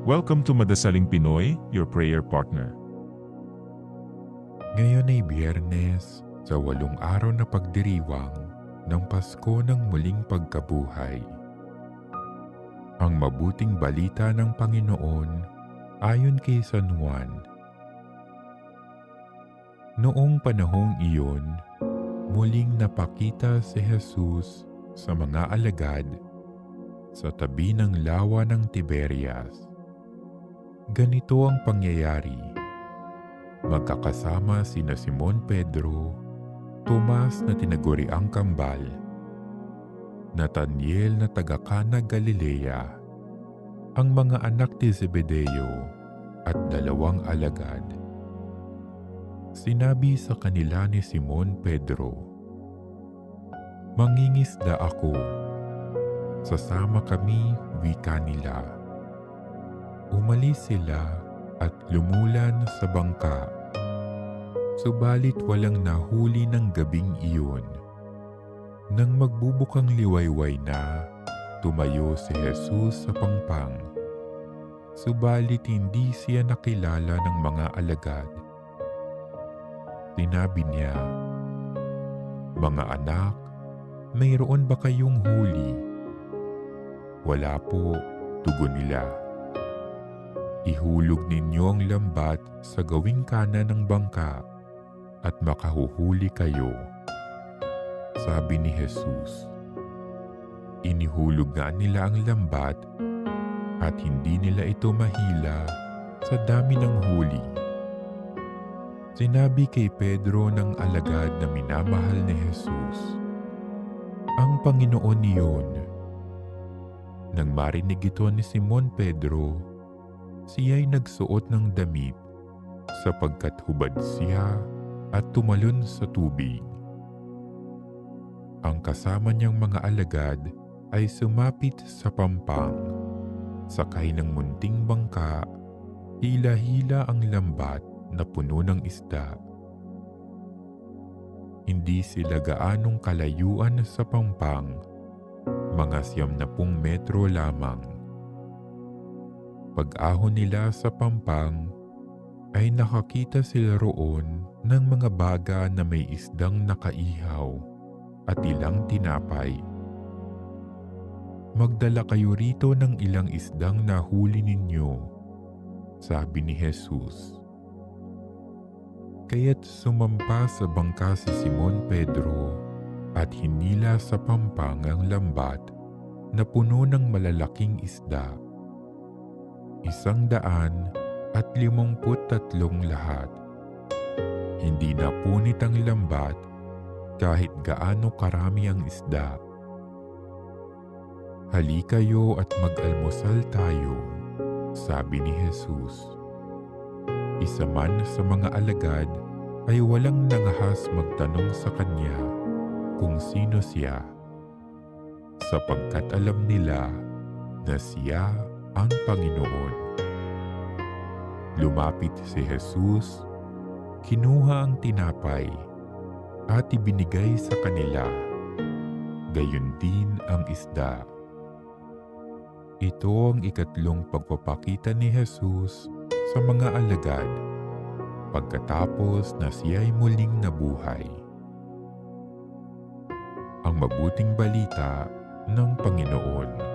Welcome to Madasaling Pinoy, your prayer partner. Ngayon ay Biyernes, sa 8 araw na pagdiriwang ng Pasko ng muling pagkabuhay. Ang mabuting balita ng Panginoon ayon kay San Juan. Noong panahong iyon, muling napakita si Jesus sa mga alagad sa tabi ng lawa ng Tiberias. Ganito ang pangyayari. Magkakasama sina Simon Pedro, Tomas na tinaguriang kambal, Nathaniel na taga-Kana Galilea, ang mga anak ni Zebedeo at 2 alagad. Sinabi sa kanila ni Simon Pedro, "Mangingisda ako." Sasama kami, wika nila. Umalis sila at lumulan sa bangka. Subalit walang nahuli ng gabing iyon. Nang magbubukang liwayway na, tumayo si Jesus sa pangpang. Subalit hindi siya nakilala ng mga alagad. Sinabi niya, "Mga anak, mayroon ba kayong huli?" "Wala po," tugon nila. "Ihulog ninyo ang lambat sa gawing kanan ng bangka at makahuhuli kayo," sabi ni Jesus. Inihulog nga nila ang lambat at hindi nila ito mahila sa dami ng huli. Sinabi kay Pedro ng alagad na minamahal ni Jesus, "Ang Panginoon iyon." Nang marinig ito ni Simon Pedro, siya'y nagsuot ng damit sapagkat hubad siya at tumalon sa tubig. Ang kasama niyang mga alagad ay sumapit sa pampang. Sakay ng munting bangka, hila-hila ang lambat na puno ng isda. Hindi sila gaanong kalayuan sa pampang, mga 90 metro lamang. Pag-ahon nila sa pampang, ay nakakita sila roon ng mga baga na may isdang nakaihaw at ilang tinapay. "Magdala kayo rito ng ilang isdang nahuli ninyo," sabi ni Jesus. Kaya't sumampa sa bangka si Simon Pedro at hinila sa pampang ang lambat na puno ng malalaking isda. 153 lahat. Hindi napunit ang lambat kahit gaano karami ang isda. "Halikayo at mag-almusal tayo," sabi ni Jesus. Isa man sa mga alagad ay walang nangahas magtanong sa kanya kung sino siya, sapagkat alam nila na siya ang Panginoon. Lumapit si Jesus, kinuha ang tinapay at ibinigay sa kanila, gayon din ang isda. Ito ang 3 pagpapakita ni Jesus sa mga alagad pagkatapos na siya'y muling nabuhay. Ang mabuting balita ng Panginoon.